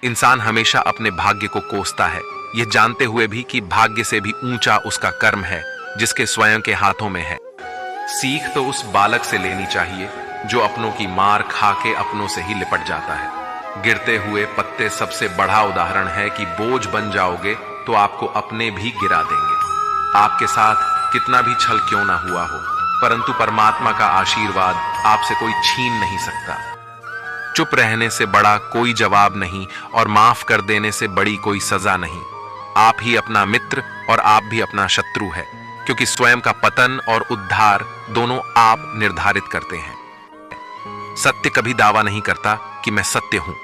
इंसान हमेशा अपने भाग्य को कोसता है, यह जानते हुए भी कि भाग्य से भी ऊंचा उसका कर्म है जिसके स्वयं के हाथों में है। सीख तो उस बालक से लेनी चाहिए जो अपनों की मार खा के अपनों से ही लिपट जाता है। गिरते हुए पत्ते सबसे बड़ा उदाहरण है कि बोझ बन जाओगे तो आपको अपने भी गिरा देंगे। आपके साथ कितना भी छल क्यों ना हुआ हो, परंतु परमात्मा का आशीर्वाद आपसे कोई छीन नहीं सकता। चुप रहने से बड़ा कोई जवाब नहीं और माफ कर देने से बड़ी कोई सजा नहीं। आप ही अपना मित्र और आप भी अपना शत्रु है, क्योंकि स्वयं का पतन और उद्धार दोनों आप निर्धारित करते हैं। सत्य कभी दावा नहीं करता कि मैं सत्य हूं,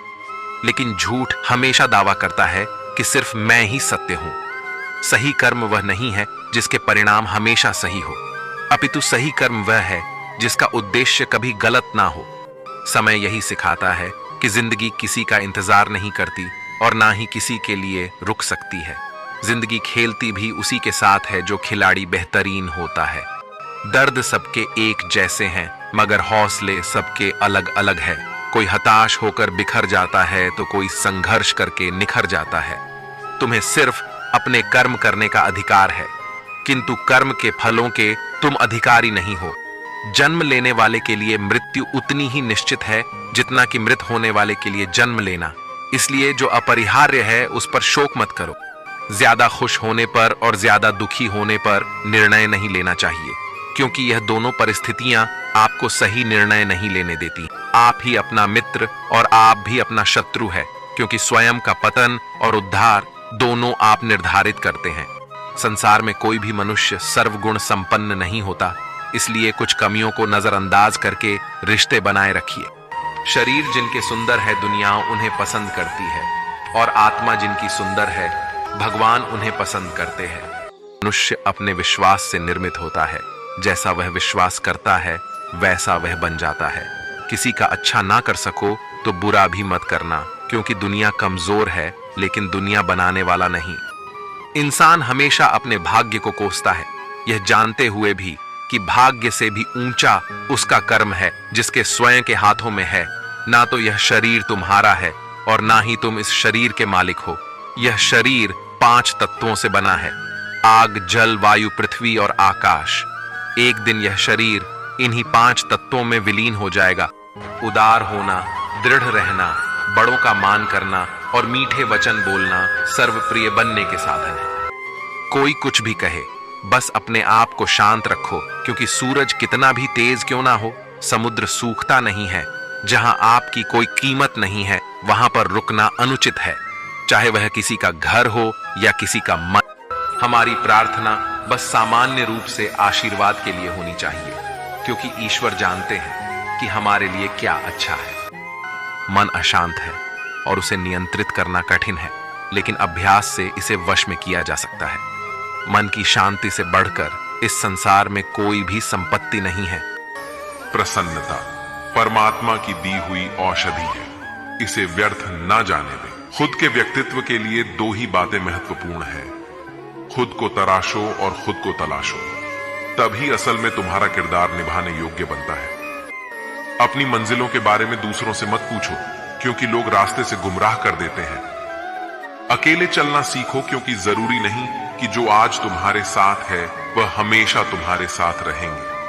लेकिन झूठ हमेशा दावा करता है कि सिर्फ मैं ही सत्य हूं। सही कर्म वह नहीं है जिसके परिणाम हमेशा सही हो, अपितु सही कर्म वह है जिसका उद्देश्य कभी गलत ना हो। समय यही सिखाता है कि जिंदगी किसी का इंतजार नहीं करती और ना ही किसी के लिए रुक सकती है। जिंदगी खेलती भी उसी के साथ है जो खिलाड़ी बेहतरीन होता है। दर्द सबके एक जैसे हैं, मगर हौसले सबके अलग अलग है। कोई हताश होकर बिखर जाता है तो कोई संघर्ष करके निखर जाता है। तुम्हें सिर्फ अपने कर्म करने का अधिकार है, किंतु कर्म के फलों के तुम अधिकारी नहीं हो। जन्म लेने वाले के लिए मृत्यु उतनी ही निश्चित है जितना कि मृत होने वाले के लिए जन्म लेना। इसलिए जो अपरिहार्य है उस पर शोक मत करो। ज्यादा खुश होने पर और ज्यादा दुखी होने पर निर्णय नहीं लेना चाहिए, क्योंकि यह दोनों परिस्थितियां आपको सही निर्णय नहीं लेने देती। आप ही अपना मित्र और आप भी अपना शत्रु है, क्योंकि स्वयं का पतन और उद्धार दोनों आप निर्धारित करते हैं। संसार में कोई भी मनुष्य सर्वगुण संपन्न नहीं होता, इसलिए कुछ कमियों को नजरअंदाज करके रिश्ते बनाए रखिए। शरीर जिनके सुंदर है दुनिया उन्हें पसंद करती है, और आत्मा जिनकी सुंदर है भगवान उन्हें पसंद करते हैं। मनुष्य अपने विश्वास से निर्मित होता है, जैसा वह विश्वास करता है वैसा वह बन जाता है। किसी का अच्छा ना कर सको तो बुरा भी मत करना, क्योंकि दुनिया कमजोर है लेकिन दुनिया बनाने वाला नहीं। इंसान हमेशा अपने भाग्य को कोसता है, यह जानते हुए भी कि भाग्य से भी ऊंचा उसका कर्म है जिसके स्वयं के हाथों में है। ना तो यह शरीर तुम्हारा है और ना ही तुम इस शरीर के मालिक हो। यह शरीर 5 तत्वों से बना है, आग, जल, वायु, पृथ्वी और आकाश। एक दिन यह शरीर इन्हीं 5 तत्वों में विलीन हो जाएगा। उदार होना, दृढ़ रहना, बड़ों का मान करना और मीठे वचन बोलना सर्वप्रिय बनने के साधन है। कोई कुछ भी कहे, बस अपने आप को शांत रखो, क्योंकि सूरज कितना भी तेज क्यों ना हो, समुद्र सूखता नहीं है। जहां आपकी कोई कीमत नहीं है वहां पर रुकना अनुचित है, चाहे वह किसी का घर हो या किसी का मन। हमारी प्रार्थना बस सामान्य रूप से आशीर्वाद के लिए होनी चाहिए, क्योंकि ईश्वर जानते हैं कि हमारे लिए क्या अच्छा है। मन अशांत है और उसे नियंत्रित करना कठिन है, लेकिन अभ्यास से इसे वश में किया जा सकता है। मन की शांति से बढ़कर इस संसार में कोई भी संपत्ति नहीं है। प्रसन्नता परमात्मा की दी हुई औषधि है, इसे व्यर्थ ना जाने दें। खुद के व्यक्तित्व के लिए 2 ही बातें महत्वपूर्ण है, खुद को तराशो और खुद को तलाशो। तभी असल में तुम्हारा किरदार निभाने योग्य बनता है। अपनी मंजिलों के बारे में दूसरों से मत पूछो, क्योंकि लोग रास्ते से गुमराह कर देते हैं। अकेले चलना सीखो, क्योंकि जरूरी नहीं कि जो आज तुम्हारे साथ है वह हमेशा तुम्हारे साथ रहेंगे।